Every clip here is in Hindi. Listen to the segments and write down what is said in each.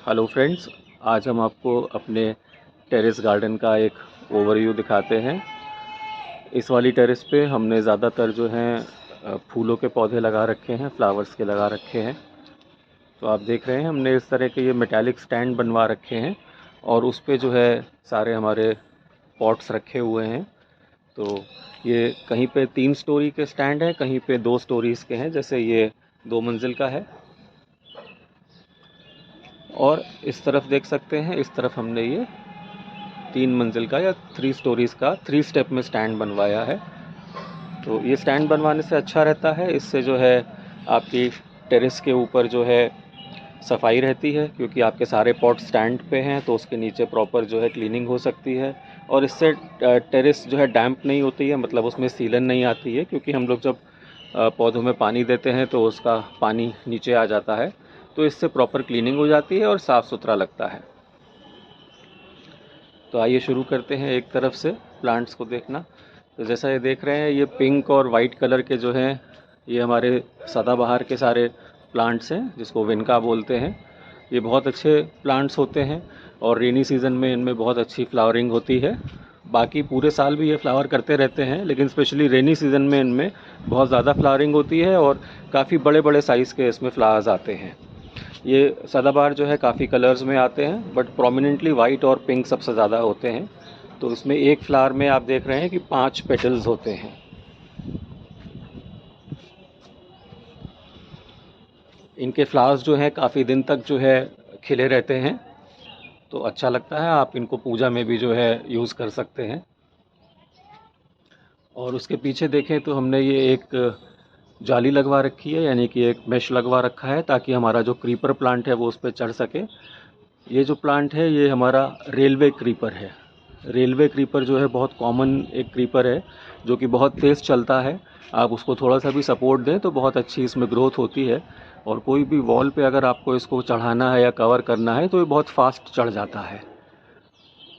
हेलो फ्रेंड्स, आज हम आपको अपने टेरेस गार्डन का एक ओवरव्यू दिखाते हैं। इस वाली टेरेस पे हमने ज़्यादातर जो हैं फूलों के पौधे लगा रखे हैं, फ्लावर्स के लगा रखे हैं। तो आप देख रहे हैं हमने इस तरह के ये मेटालिक स्टैंड बनवा रखे हैं और उस पे जो है सारे हमारे पॉट्स रखे हुए हैं। तो ये कहीं पे 3 स्टोरी के स्टैंड हैं, कहीं पे 2 स्टोरीज़ के हैं, जैसे ये 2 मंजिल का है। और इस तरफ देख सकते हैं, इस तरफ हमने ये 3 मंजिल का या 3 स्टोरीज़ का 3 स्टेप में स्टैंड बनवाया है। तो ये स्टैंड बनवाने से अच्छा रहता है, इससे जो है आपकी टेरेस के ऊपर जो है सफाई रहती है, क्योंकि आपके सारे पॉट स्टैंड पे हैं तो उसके नीचे प्रॉपर जो है क्लीनिंग हो सकती है। और इससे टेरेस जो है डैम्प नहीं होती है, मतलब उसमें सीलन नहीं आती है, क्योंकि हम लोग जब पौधों में पानी देते हैं तो उसका पानी नीचे आ जाता है। तो इससे प्रॉपर क्लीनिंग हो जाती है और साफ़ सुथरा लगता है। तो आइए शुरू करते हैं एक तरफ से प्लांट्स को देखना। तो जैसा ये देख रहे हैं, ये पिंक और वाइट कलर के जो हैं ये हमारे सदाबहार के सारे प्लांट्स हैं, जिसको विनका बोलते हैं। ये बहुत अच्छे प्लांट्स होते हैं और रेनी सीज़न में इनमें बहुत अच्छी फ्लावरिंग होती है। बाकी पूरे साल भी ये फ्लावर करते रहते हैं, लेकिन स्पेशली रेनी सीज़न में इनमें बहुत ज़्यादा फ्लावरिंग होती है और काफ़ी बड़े बड़े साइज़ के इसमें फ्लावर्स आते हैं। ये सदाबहार जो है काफ़ी कलर्स में आते हैं, बट प्रोमिनेंटली वाइट और पिंक सबसे ज़्यादा होते हैं। तो इसमें एक फ्लावर में आप देख रहे हैं कि 5 पेटल्स होते हैं। इनके फ्लावर्स जो हैं काफ़ी दिन तक जो है खिले रहते हैं, तो अच्छा लगता है। आप इनको पूजा में भी जो है यूज़ कर सकते हैं। और उसके पीछे देखें तो हमने ये एक जाली लगवा रखी है, यानी कि एक मेश लगवा रखा है, ताकि हमारा जो क्रीपर प्लांट है वो उस पर चढ़ सके। ये जो प्लांट है ये हमारा रेलवे क्रीपर है। रेलवे क्रीपर जो है बहुत कॉमन एक क्रीपर है, जो कि बहुत तेज़ चलता है। आप उसको थोड़ा सा भी सपोर्ट दें तो बहुत अच्छी इसमें ग्रोथ होती है। और कोई भी वॉल पे अगर आपको इसको चढ़ाना है या कवर करना है तो ये बहुत फास्ट चढ़ जाता है।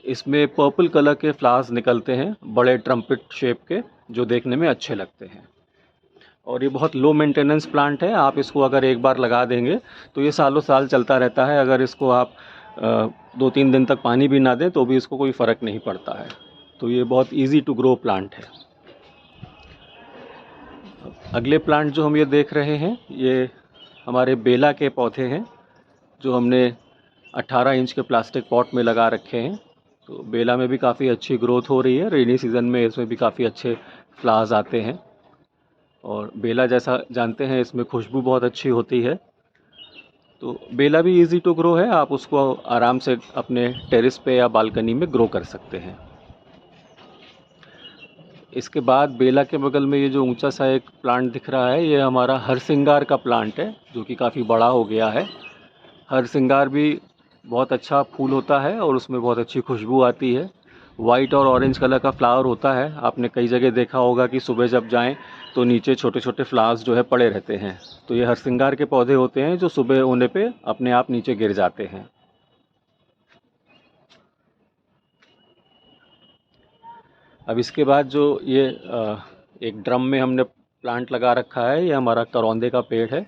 इसमें पर्पल कलर के फ्लावर्स निकलते हैं, बड़े ट्रम्पेट शेप के, जो देखने में अच्छे लगते हैं। और ये बहुत लो मेंटेनेंस प्लांट है। आप इसको अगर एक बार लगा देंगे तो ये सालों साल चलता रहता है। अगर इसको आप 2-3 दिन तक पानी भी ना दें तो भी इसको कोई फ़र्क नहीं पड़ता है। तो ये बहुत इजी टू ग्रो प्लांट है। अगले प्लांट जो हम ये देख रहे हैं ये हमारे बेला के पौधे हैं, जो हमने 18 इंच के प्लास्टिक पॉट में लगा रखे हैं। तो बेला में भी काफ़ी अच्छी ग्रोथ हो रही है। रेनी सीज़न में इसमें भी काफ़ी अच्छे फ्लावर्स आते हैं। और बेला जैसा जानते हैं इसमें खुशबू बहुत अच्छी होती है। तो बेला भी इजी टू ग्रो है, आप उसको आराम से अपने टेरेस पे या बालकनी में ग्रो कर सकते हैं। इसके बाद बेला के बगल में ये जो ऊंचा सा एक प्लांट दिख रहा है, ये हमारा हरसिंगार का प्लांट है, जो कि काफ़ी बड़ा हो गया है। हरसिंगार भी बहुत अच्छा फूल होता है और उसमें बहुत अच्छी खुशबू आती है। वाइट और ऑरेंज कलर का फ्लावर होता है। आपने कई जगह देखा होगा कि सुबह जब जाएं तो नीचे छोटे छोटे फ्लावर्स जो है पड़े रहते हैं। तो ये हरसिंगार के पौधे होते हैं जो सुबह होने पे अपने आप नीचे गिर जाते हैं। अब इसके बाद जो ये एक ड्रम में हमने प्लांट लगा रखा है, ये हमारा करौंदे का पेड़ है।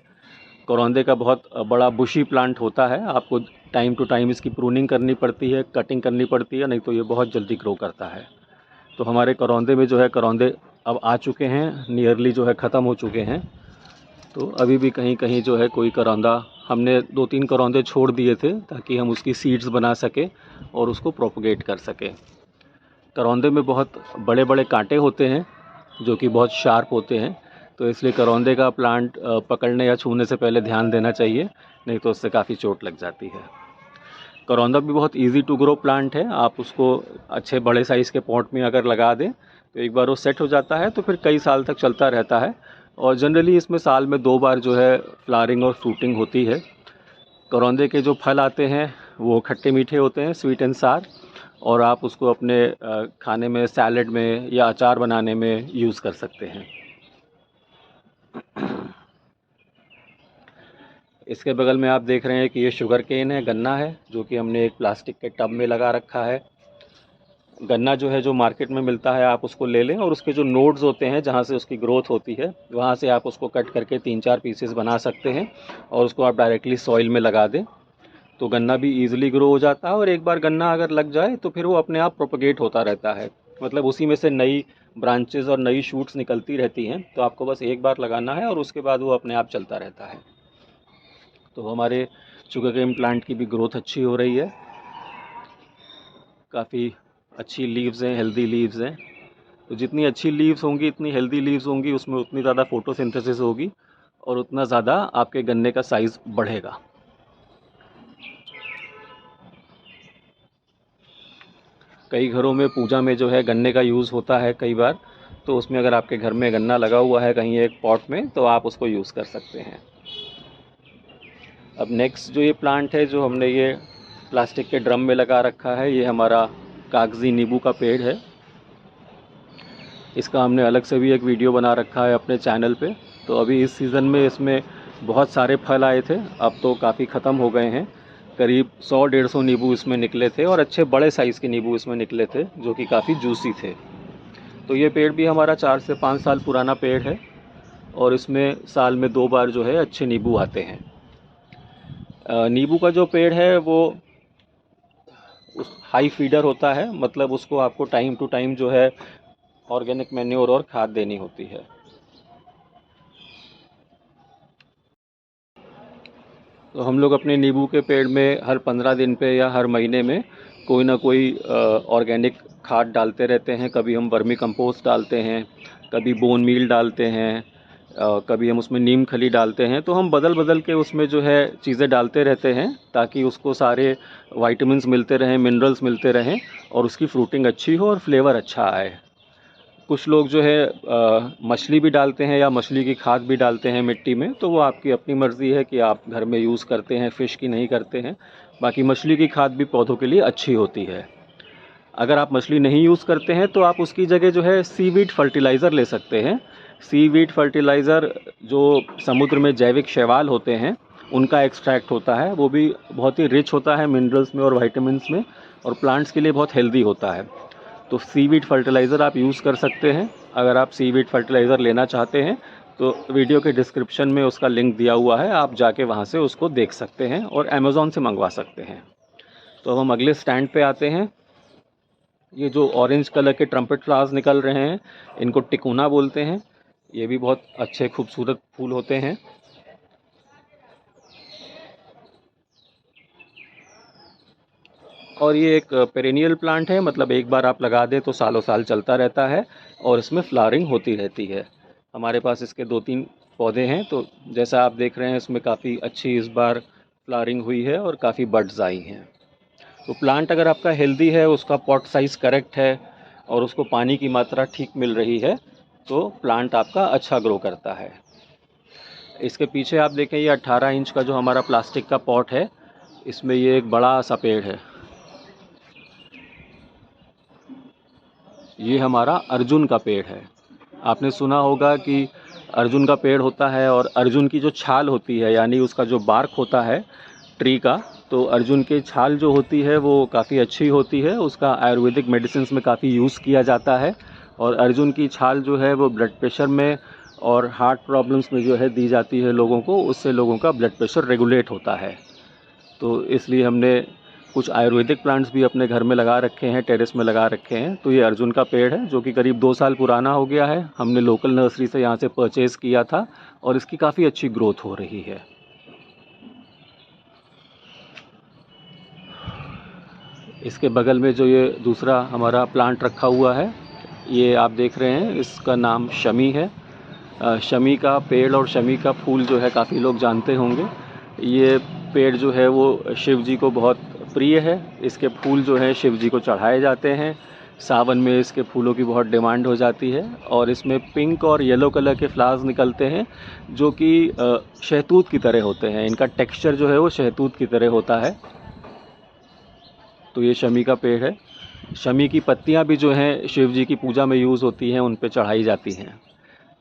करौंदे का बहुत बड़ा बुशी प्लांट होता है। आपको टाइम टू टाइम इसकी प्रूनिंग करनी पड़ती है, कटिंग करनी पड़ती है, नहीं तो ये बहुत जल्दी ग्रो करता है। तो हमारे करौंदे में जो है करौंदे अब आ चुके हैं, नियरली जो है ख़त्म हो चुके हैं। तो अभी भी कहीं कहीं जो है कोई करौंदा, हमने 2-3 करौंदे छोड़ दिए थे ताकि हम उसकी सीड्स बना सकें और उसको प्रोपगेट कर सकें। करौंदे में बहुत बड़े बड़े कांटे होते हैं जो कि बहुत शार्प होते हैं, तो इसलिए करौंदे का प्लांट पकड़ने या छूने से पहले ध्यान देना चाहिए, नहीं तो उससे काफ़ी चोट लग जाती है। करौंदा भी बहुत इजी टू ग्रो प्लांट है। आप उसको अच्छे बड़े साइज़ के पॉट में अगर लगा दें तो एक बार वो सेट हो जाता है तो फिर कई साल तक चलता रहता है। और जनरली इसमें साल में 2 बार जो है फ्लावरिंग और फ्रूटिंग होती है। करौंदे के जो फल आते हैं वो खट्टे मीठे होते हैं, स्वीट एंड सार, और आप उसको अपने खाने में, सैलेड में या अचार बनाने में यूज़ कर सकते हैं। इसके बगल में आप देख रहे हैं कि ये शुगर केन है, गन्ना है, जो कि हमने एक प्लास्टिक के टब में लगा रखा है। गन्ना जो है जो मार्केट में मिलता है आप उसको ले लें, और उसके जो नोड्स होते हैं जहाँ से उसकी ग्रोथ होती है वहाँ से आप उसको कट करके 3-4 पीसेस बना सकते हैं और उसको आप डायरेक्टली सॉइल में लगा दें तो गन्ना भी ईज़िली ग्रो हो जाता है, और एक बार गन्ना अगर लग जाए तो फिर वो अपने आप प्रोपगेट होता रहता है, मतलब उसी में से नई ब्रांचेस और नई शूट्स निकलती रहती हैं। तो आपको बस एक बार लगाना है और उसके बाद वो अपने आप चलता रहता है। तो हमारे शुगर केन प्लांट की भी ग्रोथ अच्छी हो रही है, काफ़ी अच्छी लीव्स हैं, हेल्दी लीव्स हैं। तो जितनी अच्छी लीव्स होंगी, इतनी हेल्दी लीव्स होंगी, उसमें उतनी ज़्यादा फोटोसिंथेसिस होगी और उतना ज़्यादा आपके गन्ने का साइज़ बढ़ेगा। कई घरों में पूजा में जो है गन्ने का यूज़ होता है कई बार, तो उसमें अगर आपके घर में गन्ना लगा हुआ है कहीं एक पॉट में, तो आप उसको यूज़ कर सकते हैं। अब नेक्स्ट जो ये प्लांट है जो हमने ये प्लास्टिक के ड्रम में लगा रखा है, ये हमारा कागज़ी नींबू का पेड़ है। इसका हमने अलग से भी एक वीडियो बना रखा है अपने चैनल पे। तो अभी इस सीज़न में इसमें बहुत सारे फल आए थे, अब तो काफ़ी ख़त्म हो गए हैं। करीब 100-150 नींबू इसमें निकले थे, और अच्छे बड़े साइज़ के नींबू इसमें निकले थे जो कि काफ़ी जूसी थे। तो ये पेड़ भी हमारा 4 से 5 साल पुराना पेड़ है, और इसमें साल में 2 बार जो है अच्छे नींबू आते हैं। नींबू का जो पेड़ है वो उस हाई फीडर होता है, मतलब उसको आपको टाइम टू टाइम जो है ऑर्गेनिक मैन्योर और खाद देनी होती है। तो हम लोग अपने नींबू के पेड़ में हर 15 दिन पे या हर महीने में कोई ना कोई ऑर्गेनिक खाद डालते रहते हैं। कभी हम वर्मी कंपोस्ट डालते हैं, कभी बोन मील डालते हैं, कभी हम उसमें नीम खली डालते हैं। तो हम बदल बदल के उसमें जो है चीज़ें डालते रहते हैं, ताकि उसको सारे वाइटामिन्स मिलते रहें, मिनरल्स मिलते रहें, और उसकी फ्रूटिंग अच्छी हो और फ्लेवर अच्छा आए। कुछ लोग जो है मछली भी डालते हैं या मछली की खाद भी डालते हैं मिट्टी में, तो वो आपकी अपनी मर्ज़ी है कि आप घर में यूज़ करते हैं फ़िश की नहीं करते हैं। बाकी मछली की खाद भी पौधों के लिए अच्छी होती है। अगर आप मछली नहीं यूज़ करते हैं तो आप उसकी जगह जो है सीवीड फर्टिलाइज़र ले सकते हैं। सीवीड फर्टिलाइज़र जो समुद्र में जैविक शैवाल होते हैं उनका एक्सट्रैक्ट होता है, वो भी बहुत ही रिच होता है मिनरल्स में और विटामिन्स में, और प्लांट्स के लिए बहुत हेल्दी होता है। तो सीवीड फर्टिलाइज़र आप यूज़ कर सकते हैं। अगर आप सीवीड फर्टिलाइज़र लेना चाहते हैं तो वीडियो के डिस्क्रिप्शन में उसका लिंक दिया हुआ है, आप जाके वहाँ से उसको देख सकते हैं और अमेज़ॉन से मंगवा सकते हैं। तो अब हम अगले स्टैंड पे आते हैं। ये जो ऑरेंज कलर के ट्रम्पेट फ्लावर्स निकल रहे हैं, इनको टिकोना बोलते हैं। ये भी बहुत अच्छे खूबसूरत फूल होते हैं। और ये एक पेरेनियल प्लांट है, मतलब एक बार आप लगा दें तो सालों साल चलता रहता है, और इसमें फ्लावरिंग होती रहती है। हमारे पास इसके 2-3 पौधे हैं, तो जैसा आप देख रहे हैं इसमें काफ़ी अच्छी इस बार फ्लावरिंग हुई है और काफ़ी बड्स आई हैं। तो प्लांट अगर आपका हेल्दी है, उसका पॉट साइज़ करेक्ट है और उसको पानी की मात्रा ठीक मिल रही है, तो प्लांट आपका अच्छा ग्रो करता है। इसके पीछे आप देखें, ये 18 इंच का जो हमारा प्लास्टिक का पॉट है, इसमें ये एक बड़ा सा पेड़ है। ये हमारा अर्जुन का पेड़ है। आपने सुना होगा कि अर्जुन का पेड़ होता है, और अर्जुन की जो छाल होती है, यानी उसका जो बार्क होता है ट्री का, तो अर्जुन की छाल जो होती है वो काफ़ी अच्छी होती है। उसका आयुर्वेदिक मेडिसिन्स में काफ़ी यूज़ किया जाता है, और अर्जुन की छाल जो है वो ब्लड प्रेशर में और हार्ट प्रॉब्लम्स में जो है दी जाती है लोगों को, उससे लोगों का ब्लड प्रेशर रेगुलेट होता है। तो इसलिए हमने कुछ आयुर्वेदिक प्लांट्स भी अपने घर में लगा रखे हैं, टेरेस में लगा रखे हैं। तो ये अर्जुन का पेड़ है जो कि करीब 2 साल पुराना हो गया है। हमने लोकल नर्सरी से यहाँ से परचेज़ किया था, और इसकी काफ़ी अच्छी ग्रोथ हो रही है। इसके बगल में जो ये दूसरा हमारा प्लांट रखा हुआ है, ये आप देख रहे हैं, इसका नाम शमी है। शमी का पेड़ और शमी का फूल जो है काफ़ी लोग जानते होंगे। ये पेड़ जो है वो शिव जी को बहुत प्रिय है। इसके फूल जो हैं शिव जी को चढ़ाए जाते हैं। सावन में इसके फूलों की बहुत डिमांड हो जाती है, और इसमें पिंक और येलो कलर के फ्लावर्स निकलते हैं जो कि शहतूत की तरह होते हैं। इनका टेक्सचर जो है वो शहतूत की तरह होता है। तो ये शमी का पेड़ है। शमी की पत्तियाँ भी जो हैं शिव जी की पूजा में यूज़ होती हैं, उन पे चढ़ाई जाती हैं।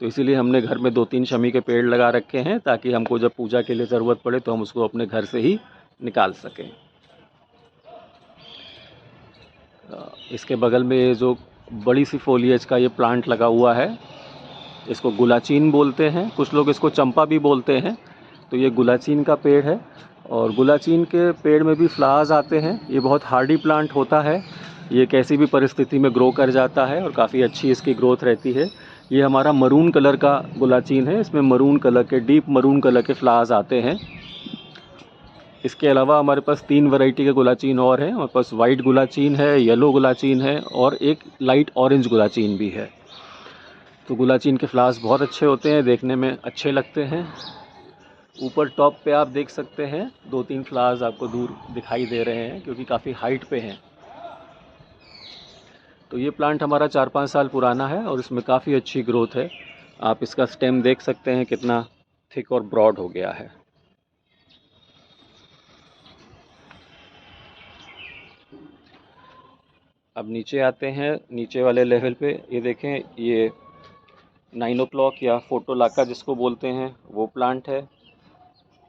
तो इसीलिए हमने घर में 2-3 शमी के पेड़ लगा रखे हैं, ताकि हमको जब पूजा के लिए ज़रूरत पड़े तो हम उसको अपने घर से ही निकाल सकें। इसके बगल में ये जो बड़ी सी फोलिएज का ये प्लांट लगा हुआ है, इसको गुलाचीन बोलते हैं, कुछ लोग इसको चंपा भी बोलते हैं। तो ये गुलाचीन का पेड़ है, और गुलाचीन के पेड़ में भी फ्लावर्स आते हैं। ये बहुत हार्डी प्लांट होता है, ये कैसी भी परिस्थिति में ग्रो कर जाता है और काफ़ी अच्छी इसकी ग्रोथ रहती है। ये हमारा मरून कलर का गुलाचीन है, इसमें मरून कलर के, डीप मरून कलर के फ्लावर्स आते हैं। इसके अलावा हमारे पास 3 वैरायटी के गुलाचीन और हैं। हमारे पास वाइट गुलाचीन है, येलो गुलाचीन है और एक लाइट ऑरेंज गुलाचीन भी है। तो गुलाचीन के फ्लावर्स बहुत अच्छे होते हैं, देखने में अच्छे लगते हैं। ऊपर टॉप पे आप देख सकते हैं 2-3 फ्लावर्स आपको दूर दिखाई दे रहे हैं, क्योंकि काफ़ी हाइट पे हैं। तो ये प्लांट हमारा 4-5 साल पुराना है और इसमें काफ़ी अच्छी ग्रोथ है। आप इसका स्टेम देख सकते हैं कितना थिक और ब्रॉड हो गया है। अब नीचे आते हैं, नीचे वाले लेवल पे ये देखें, ये 9 o'clock या फोटोलाका जिसको बोलते हैं वो प्लांट है।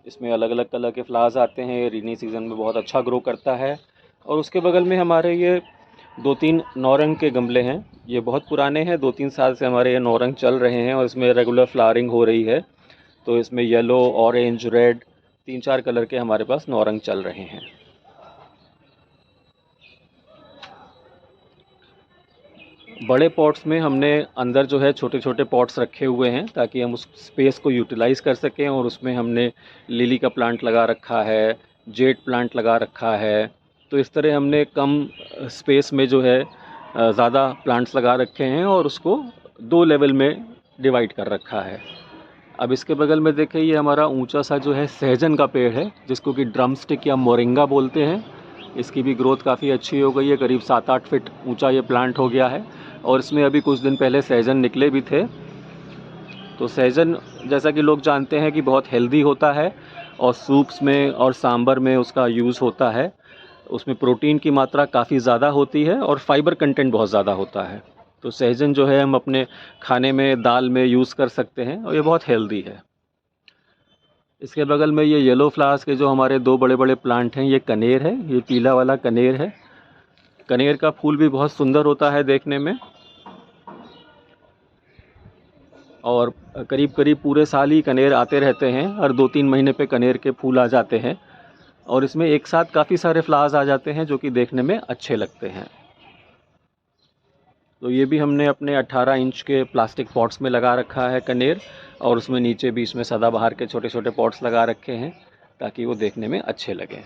इसमें अलग अलग कलर के फ्लावर्स आते हैं, रेनी सीज़न में बहुत अच्छा ग्रो करता है। और उसके बगल में हमारे ये 2-3 नौरंग के गमले हैं। ये बहुत पुराने हैं, 2-3 साल से हमारे ये नौरंग चल रहे हैं और इसमें रेगुलर फ्लावरिंग हो रही है। तो इसमें येलो, ऑरेंज, रेड 3-4 कलर के हमारे पास नौरंग चल रहे हैं। बड़े पॉट्स में हमने अंदर जो है छोटे छोटे पॉट्स रखे हुए हैं, ताकि हम उस स्पेस को यूटिलाइज़ कर सकें। और उसमें हमने लिली का प्लांट लगा रखा है, जेड प्लांट लगा रखा है। तो इस तरह हमने कम स्पेस में जो है ज़्यादा प्लांट्स लगा रखे हैं और उसको 2 लेवल में डिवाइड कर रखा है। अब इसके बगल में देखें, ये हमारा ऊंचा सा जो है सहजन का पेड़ है, जिसको कि ड्रम स्टिक या मोरिंगा बोलते हैं। इसकी भी ग्रोथ काफ़ी अच्छी हो गई है, करीब 7-8 फीट ऊंचा ये प्लांट हो गया है। और इसमें अभी कुछ दिन पहले सहजन निकले भी थे। तो सहजन, जैसा कि लोग जानते हैं कि बहुत हेल्दी होता है और सूप्स में और सांबर में उसका यूज़ होता है। उसमें प्रोटीन की मात्रा काफ़ी ज़्यादा होती है और फाइबर कंटेंट बहुत ज़्यादा होता है। तो सहजन जो है हम अपने खाने में, दाल में यूज़ कर सकते हैं और ये बहुत हेल्दी है। इसके बगल में ये येलो फ्लावर्स के जो हमारे 2 बड़े बड़े प्लांट हैं, ये कनेर है, ये पीला वाला कनेर है। कनेर का फूल भी बहुत सुंदर होता है देखने में और करीब करीब पूरे साल ही कनेर आते रहते हैं। हर 2-3 महीने पे कनेर के फूल आ जाते हैं और इसमें एक साथ काफ़ी सारे फ्लावर्स आ जाते हैं, जो कि देखने में अच्छे लगते हैं। तो ये भी हमने अपने 18 इंच के प्लास्टिक पॉट्स में लगा रखा है कनेर, और उसमें नीचे बीच में सदाबहार के छोटे छोटे पॉट्स लगा रखे हैं, ताकि वो देखने में अच्छे लगें।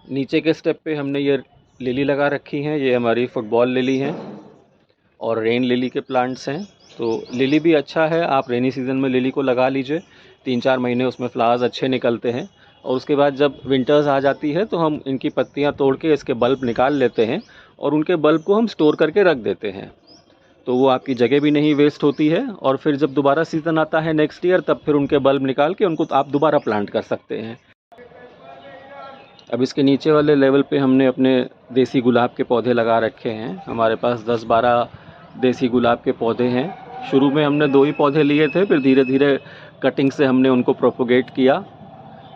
नीचे के स्टेप पे हमने ये लिली लगा रखी हैं, ये हमारी फुटबॉल लिली हैं और रेन लिली के प्लांट्स हैं। तो लिली भी अच्छा है, आप रेनी सीज़न में लिली को लगा लीजिए, 3-4 महीने उसमें फ्लावर्स अच्छे निकलते हैं। और उसके बाद जब विंटर्स आ जाती है तो हम इनकी पत्तियां तोड़ के इसके बल्ब निकाल लेते हैं और उनके बल्ब को हम स्टोर करके रख देते हैं। तो वो आपकी जगह भी नहीं वेस्ट होती है और फिर जब दोबारा सीज़न आता है नेक्स्ट ईयर, तब फिर उनके बल्ब निकाल के उनको आप दोबारा प्लांट कर सकते हैं। अब इसके नीचे वाले लेवल पे हमने अपने देसी गुलाब के पौधे लगा रखे हैं। हमारे पास 10-12 देसी गुलाब के पौधे हैं। शुरू में हमने 2 ही पौधे लिए थे, फिर धीरे धीरे कटिंग से हमने उनको प्रोपोगेट किया।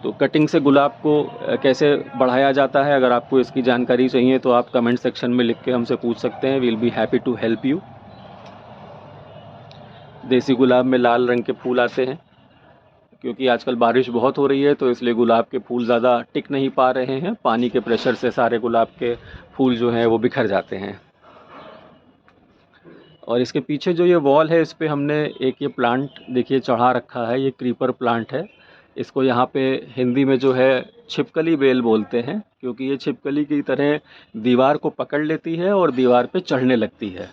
तो कटिंग से गुलाब को कैसे बढ़ाया जाता है, अगर आपको इसकी जानकारी चाहिए तो आप कमेंट सेक्शन में लिख के हमसे पूछ सकते हैं। Will be happy to help you. देसी गुलाब में लाल रंग के फूल आते हैं, क्योंकि आजकल बारिश बहुत हो रही है तो इसलिए गुलाब के फूल ज़्यादा टिक नहीं पा रहे हैं। पानी के प्रेशर से सारे गुलाब के फूल जो हैं वो बिखर जाते हैं। और इसके पीछे जो ये वॉल है, इस पे हमने एक ये प्लांट देखिए चढ़ा रखा है, ये क्रीपर प्लांट है। इसको यहाँ पे हिंदी में जो है छिपकली बेल बोलते हैं, क्योंकि ये छिपकली की तरह दीवार को पकड़ लेती है और दीवार पे चढ़ने लगती है।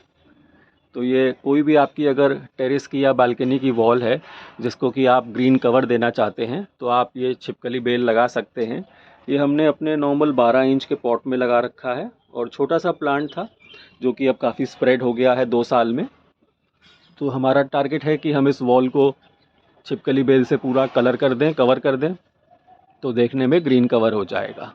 तो ये कोई भी आपकी अगर टेरेस की या बालकनी की वॉल है जिसको कि आप ग्रीन कवर देना चाहते हैं, तो आप ये छिपकली बेल लगा सकते हैं। ये हमने अपने नॉर्मल 12 इंच के पॉट में लगा रखा है और छोटा सा प्लांट था जो कि अब काफ़ी स्प्रेड हो गया है 2 साल में। तो हमारा टारगेट है कि हम इस वॉल को छिपकली बेल से पूरा कलर कर दें, कवर कर दें, तो देखने में ग्रीन कवर हो जाएगा।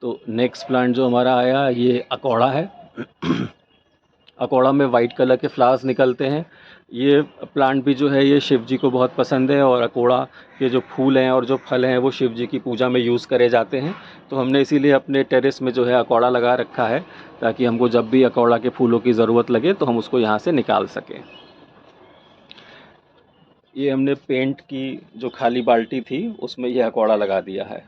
तो नेक्स्ट प्लांट जो हमारा आया, ये अकौड़ा है। अकौड़ा में वाइट कलर के फ्लावर्स निकलते हैं। ये प्लांट भी जो है ये शिव जी को बहुत पसंद है, और अकोड़ा के जो फूल हैं और जो फल हैं वो शिव जी की पूजा में यूज़ करे जाते हैं। तो हमने इसीलिए अपने टेरेस में जो है अकोड़ा लगा रखा है, ताकि हमको जब भी अकोड़ा के फूलों की ज़रूरत लगे तो हम उसको यहाँ से निकाल सकें। ये हमने पेंट की जो खाली बाल्टी थी उसमें ये अकोड़ा लगा दिया है।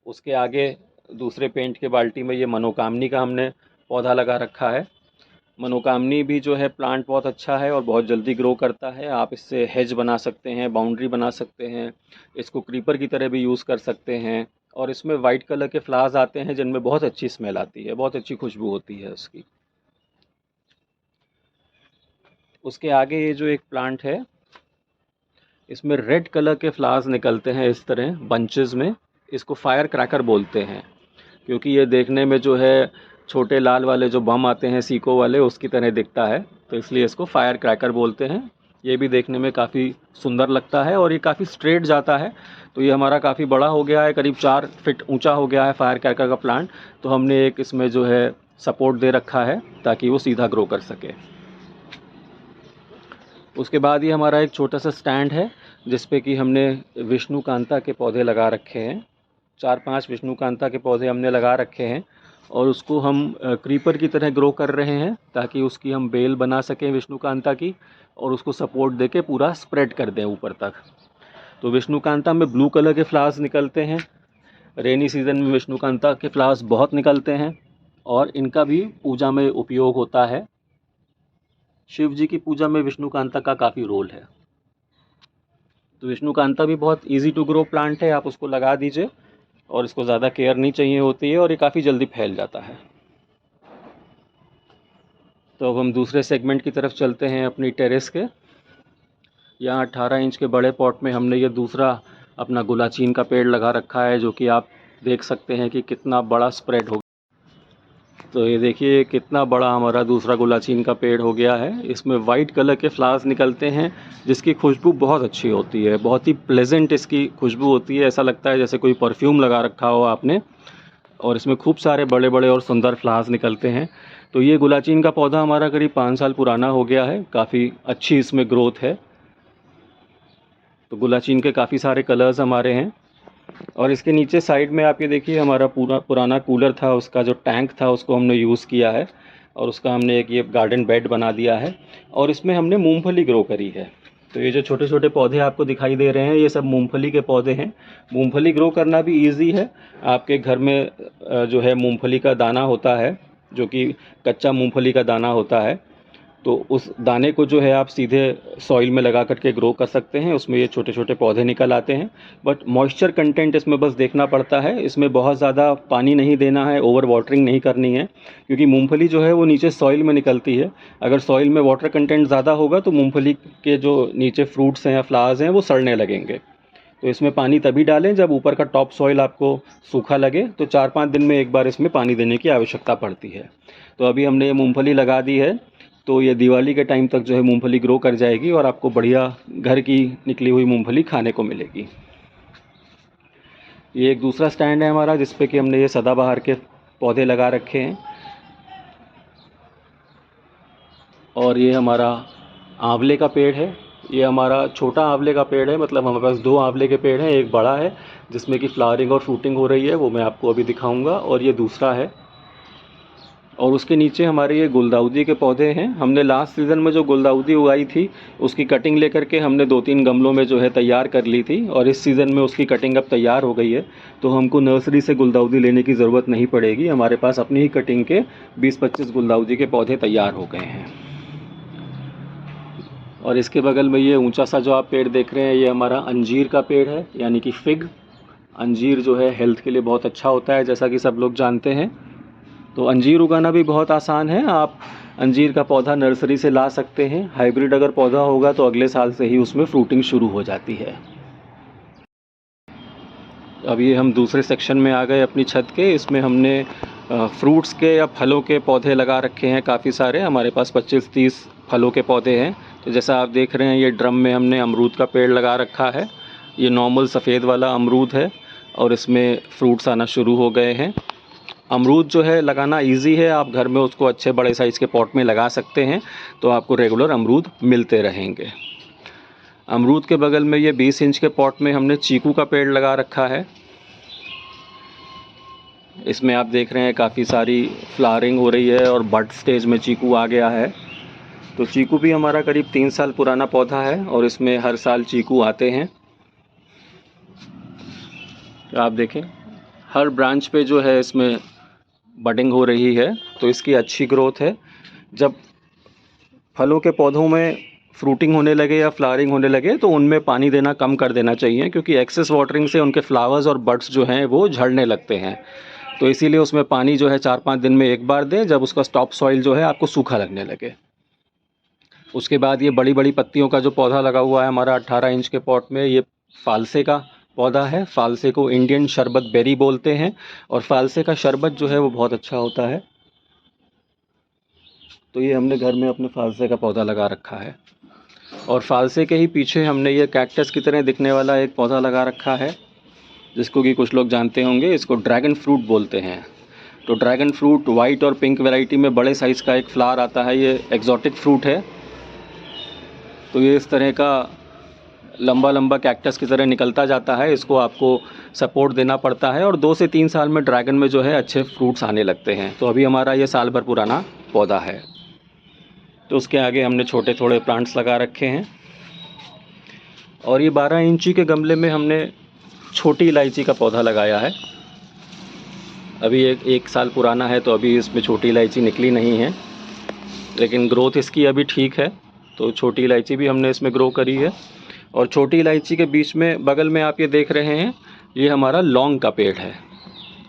उसके आगे दूसरे पेंट के बाल्टी में ये मनोकामनी का हमने पौधा लगा रखा है। मनोकामनी भी जो है प्लांट बहुत अच्छा है और बहुत जल्दी ग्रो करता है। आप इससे हेज बना सकते हैं, बाउंड्री बना सकते हैं, इसको क्रीपर की तरह भी यूज़ कर सकते हैं। और इसमें वाइट कलर के फ्लावर्स आते हैं जिनमें बहुत अच्छी स्मेल आती है, बहुत अच्छी खुशबू होती है उसकी। उसके आगे ये जो एक प्लांट है इसमें रेड कलर के फ्लावर्स निकलते हैं इस तरह बंचेस में। इसको फायर क्रैकर बोलते हैं, क्योंकि ये देखने में जो है छोटे लाल वाले जो बम आते हैं सीको वाले उसकी तरह दिखता है, तो इसलिए इसको फायर क्रैकर बोलते हैं। ये भी देखने में काफ़ी सुंदर लगता है और ये काफ़ी स्ट्रेट जाता है। तो ये हमारा काफ़ी बड़ा हो गया है, करीब 4 फीट ऊंचा हो गया है फायर क्रैकर का प्लांट। तो हमने एक इसमें जो है सपोर्ट दे रखा है ताकि वो सीधा ग्रो कर सके। उसके बाद ये हमारा एक छोटा सा स्टैंड है जिस पे कि हमने विष्णुकांता के पौधे लगा रखे हैं। 4-5 विष्णुकांता के पौधे हमने लगा रखे हैं और उसको हम क्रीपर की तरह ग्रो कर रहे हैं ताकि उसकी हम बेल बना सकें विष्णुकांता की, और उसको सपोर्ट देके पूरा स्प्रेड कर दें ऊपर तक। तो विष्णुकांता में ब्लू कलर के फ्लावर्स निकलते हैं। रेनी सीज़न में विष्णुकांता के फ्लावर्स बहुत निकलते हैं और इनका भी पूजा में उपयोग होता है। शिव जी की पूजा में विष्णुकांता का काफ़ी रोल है। तो विष्णुकांता भी बहुत इजी टू ग्रो प्लांट है, आप उसको लगा दीजिए और इसको ज़्यादा केयर नहीं चाहिए होती है और ये काफ़ी जल्दी फैल जाता है। तो अब हम दूसरे सेगमेंट की तरफ चलते हैं अपनी टेरेस के। यहाँ 18 इंच के बड़े पॉट में हमने ये दूसरा अपना गुलाचीन का पेड़ लगा रखा है, जो कि आप देख सकते हैं कि कितना बड़ा स्प्रेड हो। तो ये देखिए कितना बड़ा हमारा दूसरा गुलाचीन का पेड़ हो गया है। इसमें वाइट कलर के फ्लावर्स निकलते हैं जिसकी खुशबू बहुत अच्छी होती है, बहुत ही प्लेजेंट इसकी खुशबू होती है। ऐसा लगता है जैसे कोई परफ्यूम लगा रखा हो आपने। और इसमें खूब सारे बड़े बड़े और सुंदर फ्लावर्स निकलते हैं। तो ये गुलाचीन का पौधा हमारा करीब 5 साल पुराना हो गया है, काफ़ी अच्छी इसमें ग्रोथ है। तो गुलाचीन के काफ़ी सारे कलर्स हमारे हैं। और इसके नीचे साइड में आप ये देखिए हमारा पूरा पुराना कूलर था, उसका जो टैंक था उसको हमने यूज़ किया है और उसका हमने एक ये गार्डन बेड बना दिया है और इसमें हमने मूंगफली ग्रो करी है। तो ये जो छोटे छोटे पौधे आपको दिखाई दे रहे हैं ये सब मूंगफली के पौधे हैं। मूंगफली ग्रो करना भी इजी है। आपके घर में जो है मूंगफली का दाना होता है, जो कि कच्चा मूंगफली का दाना होता है, तो उस दाने को जो है आप सीधे सॉइल में लगा करके ग्रो कर सकते हैं। उसमें ये छोटे छोटे पौधे निकल आते हैं। बट मॉइस्चर कंटेंट इसमें बस देखना पड़ता है, इसमें बहुत ज़्यादा पानी नहीं देना है, ओवर वाटरिंग नहीं करनी है, क्योंकि मूंगफली जो है वो नीचे सॉइल में निकलती है। अगर सॉइल में वाटर कंटेंट ज़्यादा होगा तो मूंगफली के जो नीचे फ्रूट्स हैं या फ्लावर्स हैं वो सड़ने लगेंगे। तो इसमें पानी तभी डालें जब ऊपर का टॉप सॉइल आपको सूखा लगे। तो 4-5 दिन में एक बार इसमें पानी देने की आवश्यकता पड़ती है। तो अभी हमने ये मूंगफली लगा दी है, तो ये दिवाली के टाइम तक जो है मूंगफली ग्रो कर जाएगी और आपको बढ़िया घर की निकली हुई मूंगफली खाने को मिलेगी। ये एक दूसरा स्टैंड है हमारा जिस पे कि हमने ये सदाबहार के पौधे लगा रखे हैं। और ये हमारा आंवले का पेड़ है। ये हमारा छोटा आंवले का पेड़ है, मतलब हमारे पास 2 आंवले के पेड़ हैं। एक बड़ा है जिसमें कि फ्लावरिंग और फ्रूटिंग हो रही है, वो मैं आपको अभी दिखाऊंगा, और ये दूसरा है। और उसके नीचे हमारे ये गुलदाउदी के पौधे हैं। हमने लास्ट सीज़न में जो गुलदाउदी उगाई थी उसकी कटिंग लेकर के हमने 2-3 गमलों में जो है तैयार कर ली थी, और इस सीज़न में उसकी कटिंग अब तैयार हो गई है। तो हमको नर्सरी से गुलदाउदी लेने की ज़रूरत नहीं पड़ेगी, हमारे पास अपनी ही कटिंग के 20-25 गुलदाउदी के पौधे तैयार हो गए हैं। और इसके बगल में ये ऊंचा सा जो आप पेड़ देख रहे हैं ये हमारा अंजीर का पेड़ है, यानी कि फिग। अंजीर जो है हेल्थ के लिए बहुत अच्छा होता है, जैसा कि सब लोग जानते हैं। तो अंजीर उगाना भी बहुत आसान है। आप अंजीर का पौधा नर्सरी से ला सकते हैं। हाइब्रिड अगर पौधा होगा तो अगले साल से ही उसमें फ्रूटिंग शुरू हो जाती है। अब ये हम दूसरे सेक्शन में आ गए अपनी छत के। इसमें हमने फ्रूट्स के या फलों के पौधे लगा रखे हैं काफ़ी सारे। हमारे पास 25-30 फलों के पौधे हैं। तो जैसा आप देख रहे हैं ये ड्रम में हमने अमरूद का पेड़ लगा रखा है। ये नॉर्मल सफ़ेद वाला अमरूद है और इसमें फ्रूट्स आना शुरू हो गए हैं। अमरूद जो है लगाना इजी है, आप घर में उसको अच्छे बड़े साइज़ के पॉट में लगा सकते हैं, तो आपको रेगुलर अमरूद मिलते रहेंगे। अमरूद के बगल में ये 20 इंच के पॉट में हमने चीकू का पेड़ लगा रखा है। इसमें आप देख रहे हैं काफ़ी सारी फ्लावरिंग हो रही है और बड स्टेज में चीकू आ गया है। तो चीकू भी हमारा करीब 3 साल पुराना पौधा है और इसमें हर साल चीकू आते हैं। तो आप देखें हर ब्रांच पे जो है इसमें बडिंग हो रही है, तो इसकी अच्छी ग्रोथ है। जब फलों के पौधों में फ्रूटिंग होने लगे या फ्लावरिंग होने लगे तो उनमें पानी देना कम कर देना चाहिए, क्योंकि एक्सेस वाटरिंग से उनके फ्लावर्स और बड्स जो हैं वो झड़ने लगते हैं। तो इसीलिए उसमें पानी जो है 4-5 दिन में एक बार दें, जब उसका टॉप सॉइल जो है आपको सूखा लगने लगे। उसके बाद ये बड़ी बड़ी पत्तियों का जो पौधा लगा हुआ है हमारा 18 इंच के पॉट में, ये फालसे का पौधा है। फालसे को इंडियन शरबत बेरी बोलते हैं और फालसे का शरबत जो है वो बहुत अच्छा होता है। तो ये हमने घर में अपने फालसे का पौधा लगा रखा है। और फालसे के ही पीछे हमने ये कैक्टस की तरह दिखने वाला एक पौधा लगा रखा है, जिसको कि कुछ लोग जानते होंगे, इसको ड्रैगन फ्रूट बोलते हैं। तो ड्रैगन फ्रूट वाइट और पिंक वैरायटी में बड़े साइज़ का एक फ्लावर आता है, ये एक्जॉटिक फ्रूट है। तो ये इस तरह का लंबा लंबा कैक्टस की तरह निकलता जाता है, इसको आपको सपोर्ट देना पड़ता है और 2 से 3 साल में ड्रैगन में जो है अच्छे फ्रूट्स आने लगते हैं। तो अभी हमारा ये साल भर पुराना पौधा है। तो उसके आगे हमने छोटे थोड़े प्लांट्स लगा रखे हैं और ये 12 इंची के गमले में हमने छोटी इलायची का पौधा लगाया है। अभी एक साल पुराना है, तो अभी इसमें छोटी इलायची निकली नहीं है, लेकिन ग्रोथ इसकी अभी ठीक है। तो छोटी इलायची भी हमने इसमें ग्रो करी है। और छोटी इलायची के बीच में बगल में आप ये देख रहे हैं, ये हमारा लौंग का पेड़ है।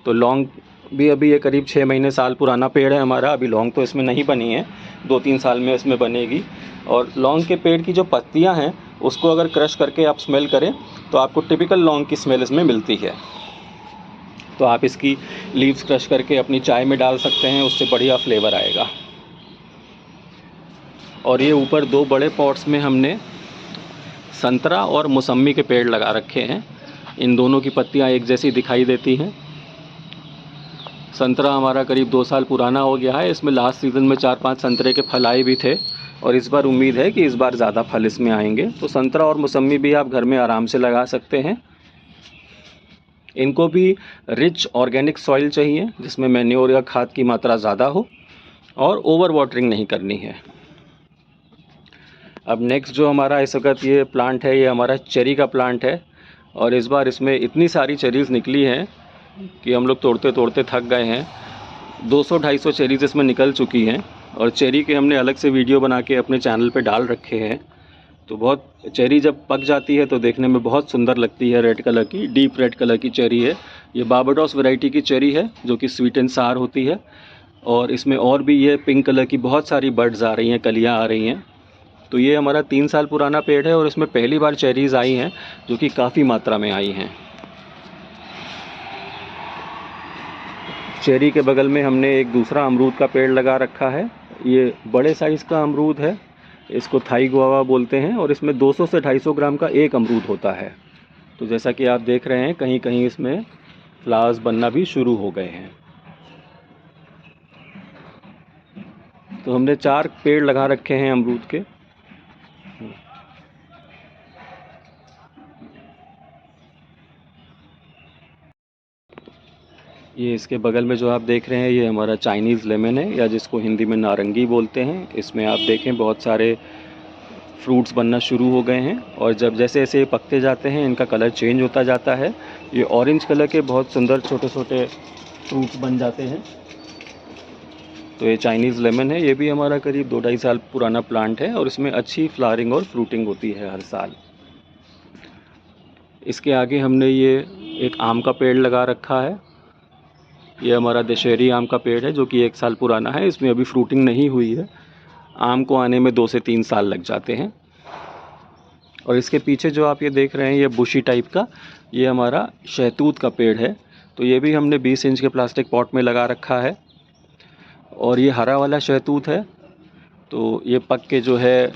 तो लौंग भी अभी ये करीब 6 महीने साल पुराना पेड़ है हमारा। अभी लौंग तो इसमें नहीं बनी है, 2-3 साल में इसमें बनेगी। और लौंग के पेड़ की जो पत्तियां हैं उसको अगर क्रश करके आप स्मेल करें तो आपको टिपिकल लौंग की स्मेल इसमें मिलती है। तो आप इसकी लीव्स क्रश करके अपनी चाय में डाल सकते हैं, उससे बढ़िया फ्लेवर आएगा। और ये ऊपर 2 बड़े पॉट्स में हमने संतरा और मौसम्मी के पेड़ लगा रखे हैं। इन दोनों की पत्तियां एक जैसी दिखाई देती हैं। संतरा हमारा करीब 2 साल पुराना हो गया है। इसमें लास्ट सीज़न में 4-5 संतरे के फल आए भी थे और इस बार उम्मीद है कि इस बार ज़्यादा फल इसमें आएंगे। तो संतरा और मौसम्मी भी आप घर में आराम से लगा सकते हैं। इनको भी रिच ऑर्गेनिक सॉइल चाहिए, जिसमें मैन्योर या खाद की मात्रा ज़्यादा हो और ओवर वाटरिंग नहीं करनी है। अब नेक्स्ट जो हमारा इस वक्त ये प्लांट है, ये हमारा चेरी का प्लांट है और इस बार इसमें इतनी सारी चेरीज़ निकली हैं कि हम लोग तोड़ते तोड़ते थक गए हैं। 200-250 चेरीज़ इसमें निकल चुकी हैं और चेरी के हमने अलग से वीडियो बना के अपने चैनल पे डाल रखे हैं। तो बहुत चेरी जब पक जाती है तो देखने में बहुत सुंदर लगती है। रेड कलर की, डीप रेड कलर की चेरी है। ये बार्बाडोस वैरायटी की चेरी है जो कि स्वीट एंड सार होती है। और इसमें और भी ये पिंक कलर की बहुत सारी बड्स आ रही हैं, कलियाँ आ रही हैं। तो ये हमारा 3 साल पुराना पेड़ है और इसमें पहली बार चेरीज़ आई हैं, जो कि काफ़ी मात्रा में आई हैं। चेरी के बगल में हमने एक दूसरा अमरूद का पेड़ लगा रखा है। ये बड़े साइज़ का अमरूद है, इसको थाई गुआवा बोलते हैं और इसमें 200 से 250 ग्राम का एक अमरूद होता है। तो जैसा कि आप देख रहे हैं, कहीं कहीं इसमें फ्लावर्स बनना भी शुरू हो गए हैं। तो हमने 4 पेड़ लगा रखे हैं अमरूद के। ये इसके बगल में जो आप देख रहे हैं, ये हमारा चाइनीज़ लेमन है, या जिसको हिंदी में नारंगी बोलते हैं। इसमें आप देखें बहुत सारे फ्रूट्स बनना शुरू हो गए हैं और जब जैसे जैसे ये पकते जाते हैं इनका कलर चेंज होता जाता है। ये ऑरेंज कलर के बहुत सुंदर छोटे छोटे फ्रूट्स बन जाते हैं। तो ये चाइनीज़ लेमन है, ये भी हमारा करीब 2-2.5 साल पुराना प्लांट है और इसमें अच्छी फ्लावरिंग और फ्रूटिंग होती है हर साल। इसके आगे हमने ये एक आम का पेड़ लगा रखा है। ये हमारा दशहरी आम का पेड़ है जो कि 1 साल पुराना है। इसमें अभी फ्रूटिंग नहीं हुई है, आम को आने में 2 से 3 साल लग जाते हैं। और इसके पीछे जो आप ये देख रहे हैं, ये बुशी टाइप का, ये हमारा शहतूत का पेड़ है। तो ये भी हमने 20 इंच के प्लास्टिक पॉट में लगा रखा है और ये हरा वाला शहतूत है। तो ये पक के जो है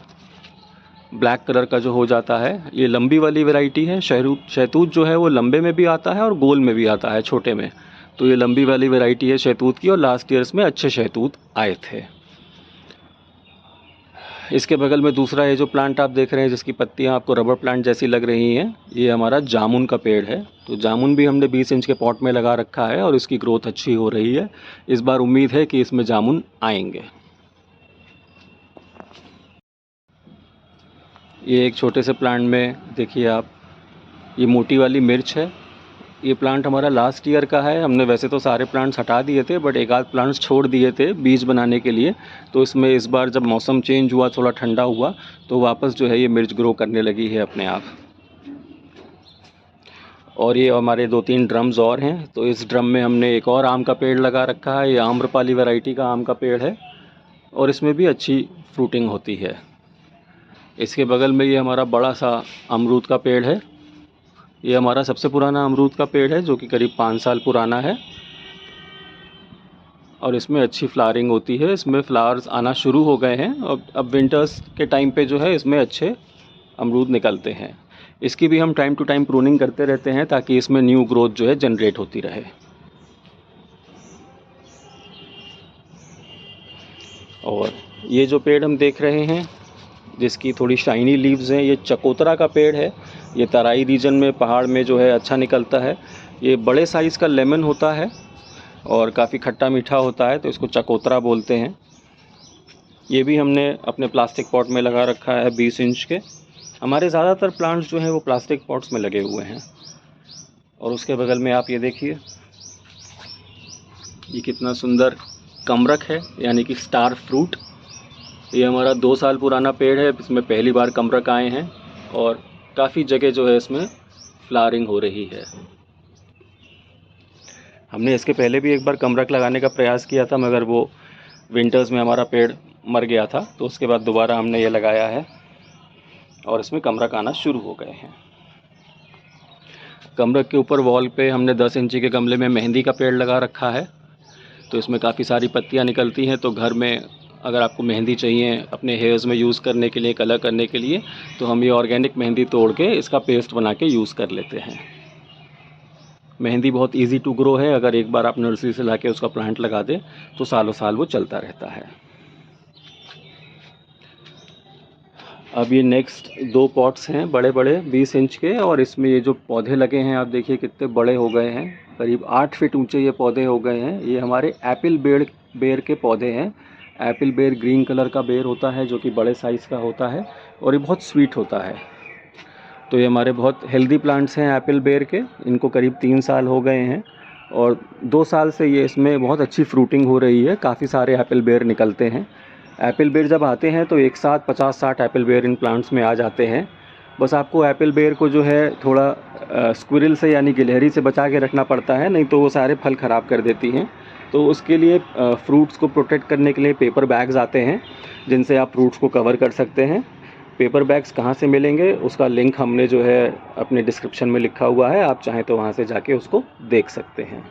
ब्लैक कलर का जो हो जाता है, ये लंबी वाली वैरायटी है। शहतूत जो है वो लंबे में भी आता है और गोल में भी आता है, छोटे में। तो ये लंबी वाली वैरायटी है शहतूत की और लास्ट ईयर्स में अच्छे शहतूत आए थे। इसके बगल में दूसरा ये जो प्लांट आप देख रहे हैं जिसकी पत्तियां आपको रबर प्लांट जैसी लग रही हैं, ये हमारा जामुन का पेड़ है। तो जामुन भी हमने 20 इंच के पॉट में लगा रखा है और इसकी ग्रोथ अच्छी हो रही है। इस बार उम्मीद है कि इसमें जामुन आएंगे। ये एक छोटे से प्लांट में देखिए आप, ये मोटी वाली मिर्च है। ये प्लांट हमारा लास्ट ईयर का है। हमने वैसे तो सारे प्लांट्स हटा दिए थे, बट एक आध प्लांट्स छोड़ दिए थे बीज बनाने के लिए। तो इसमें इस बार जब मौसम चेंज हुआ, थोड़ा ठंडा हुआ, तो वापस जो है ये मिर्च ग्रो करने लगी है अपने आप। और ये हमारे 2-3 ड्रम्स और हैं। तो इस ड्रम में हमने एक और आम का पेड़ लगा रखा है। ये आम्रपाली वैरायटी का आम का पेड़ है और इसमें भी अच्छी फ्रूटिंग होती है। इसके बगल में ये हमारा बड़ा सा अमरूद का पेड़ है। ये हमारा सबसे पुराना अमरूद का पेड़ है जो कि करीब 5 साल पुराना है और इसमें अच्छी फ्लावरिंग होती है। इसमें फ्लावर्स आना शुरू हो गए हैं और अब विंटर्स के टाइम पे जो है इसमें अच्छे अमरूद निकलते हैं। इसकी भी हम टाइम टू टाइम प्रूनिंग करते रहते हैं ताकि इसमें न्यू ग्रोथ जो है जनरेट होती रहे। और ये जो पेड़ हम देख रहे हैं जिसकी थोड़ी शाइनी लीव्स हैं, ये चकोतरा का पेड़ है। ये तराई रीजन में, पहाड़ में जो है अच्छा निकलता है। ये बड़े साइज़ का लेमन होता है और काफ़ी खट्टा मीठा होता है, तो इसको चकोतरा बोलते हैं। ये भी हमने अपने प्लास्टिक पॉट में लगा रखा है 20 इंच के। हमारे ज़्यादातर प्लांट्स जो हैं वो प्लास्टिक पॉट्स में लगे हुए हैं। और उसके बगल में आप ये देखिए, ये कितना सुंदर कमरख है, यानी कि स्टार फ्रूट। ये हमारा 2 साल पुराना पेड़ है। इसमें पहली बार कमरख आए हैं और काफ़ी जगह जो है इसमें फ्लावरिंग हो रही है। हमने इसके पहले भी एक बार कमरख लगाने का प्रयास किया था, मगर वो विंटर्स में हमारा पेड़ मर गया था। तो उसके बाद दोबारा हमने ये लगाया है और इसमें कमरख आना शुरू हो गए हैं। कमरख के ऊपर वॉल पे हमने 10 इंची के गमले में मेहंदी का पेड़ लगा रखा है। तो इसमें काफ़ी सारी पत्तियां निकलती हैं। तो घर में अगर आपको मेहंदी चाहिए अपने हेयर्स में यूज़ करने के लिए, कलर करने के लिए, तो हम ये ऑर्गेनिक मेहंदी तोड़ के इसका पेस्ट बना के यूज़ कर लेते हैं। मेहंदी बहुत इजी टू ग्रो है। अगर एक बार आप नर्सरी से लाके उसका प्लांट लगा दें तो सालों साल वो चलता रहता है। अब ये नेक्स्ट 2 पॉट्स हैं बड़े बड़े 20 इंच के, और इसमें ये जो पौधे लगे हैं आप देखिए कितने बड़े हो गए हैं। करीब 8 फीट ऊंचे ये पौधे हो गए हैं। ये हमारे एप्पल बेर के पौधे हैं। एप्पल बेर ग्रीन कलर का बेर होता है जो कि बड़े साइज़ का होता है और ये बहुत स्वीट होता है। तो ये हमारे बहुत हेल्दी प्लांट्स हैं एप्पल बेर के। इनको करीब 3 साल हो गए हैं और 2 साल से ये इसमें बहुत अच्छी फ्रूटिंग हो रही है। काफ़ी सारे एप्पल बेर निकलते हैं। एप्पल बेर जब आते हैं तो एक साथ 50-60 एप्पल बेर इन प्लांट्स में आ जाते हैं। बस आपको एप्पल बेर को जो है थोड़ा स्क्विरल से यानी गिलहरी से बचा के रखना पड़ता है, नहीं तो वो सारे फल ख़राब कर देती हैं। तो उसके लिए फ्रूट्स को प्रोटेक्ट करने के लिए पेपर बैग्स आते हैं जिनसे आप फ्रूट्स को कवर कर सकते हैं। पेपर बैग्स कहाँ से मिलेंगे उसका लिंक हमने जो है अपने डिस्क्रिप्शन में लिखा हुआ है, आप चाहें तो वहाँ से जाके उसको देख सकते हैं।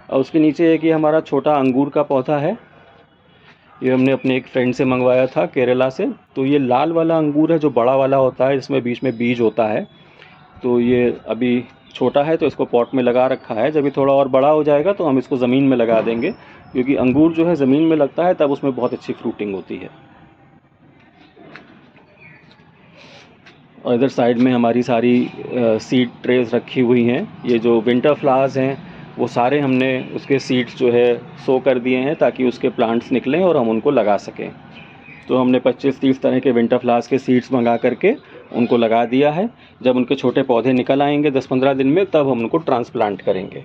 और उसके नीचे एक ये हमारा छोटा अंगूर का पौधा है। ये हमने अपने एक फ्रेंड से मंगवाया था केरला से। तो ये लाल वाला अंगूर है जो बड़ा वाला होता है, इसमें बीच में बीज होता है। तो ये अभी छोटा है तो इसको पॉट में लगा रखा है। जब ये थोड़ा और बड़ा हो जाएगा तो हम इसको ज़मीन में लगा देंगे, क्योंकि अंगूर जो है ज़मीन में लगता है तब उसमें बहुत अच्छी फ्रूटिंग होती है। और इधर साइड में हमारी सारी सीड ट्रेस रखी हुई हैं। ये जो विंटर फ्लावर्स हैं वो सारे हमने उसके सीड्स जो है सो कर दिए हैं ताकि उसके प्लांट्स निकलें और हम उनको लगा सकें। तो हमने 25-30 तरह के विंटर फ्लावर्स के सीड्स मंगा करके उनको लगा दिया है। जब उनके छोटे पौधे निकल आएंगे 10-15 दिन में, तब हम उनको ट्रांसप्लांट करेंगे।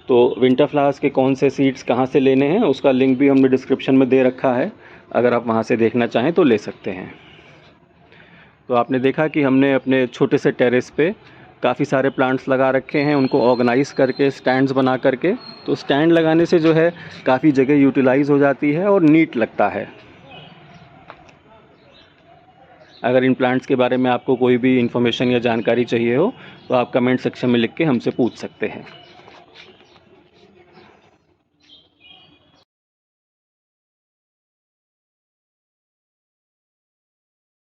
तो विंटर फ्लावर्स के कौन से सीड्स कहाँ से लेने हैं उसका लिंक भी हमने डिस्क्रिप्शन में दे रखा है, अगर आप वहाँ से देखना चाहें तो ले सकते हैं। तो आपने देखा कि हमने अपने छोटे से टेरेस पे काफ़ी सारे प्लांट्स लगा रखे हैं, उनको ऑर्गेनाइज करके स्टैंड्स बना करके। तो स्टैंड लगाने से जो है काफ़ी जगह यूटिलाइज हो जाती है और नीट लगता है। अगर इन प्लांट्स के बारे में आपको कोई भी इन्फॉर्मेशन या जानकारी चाहिए हो तो आप कमेंट सेक्शन में लिख के हमसे पूछ सकते हैं।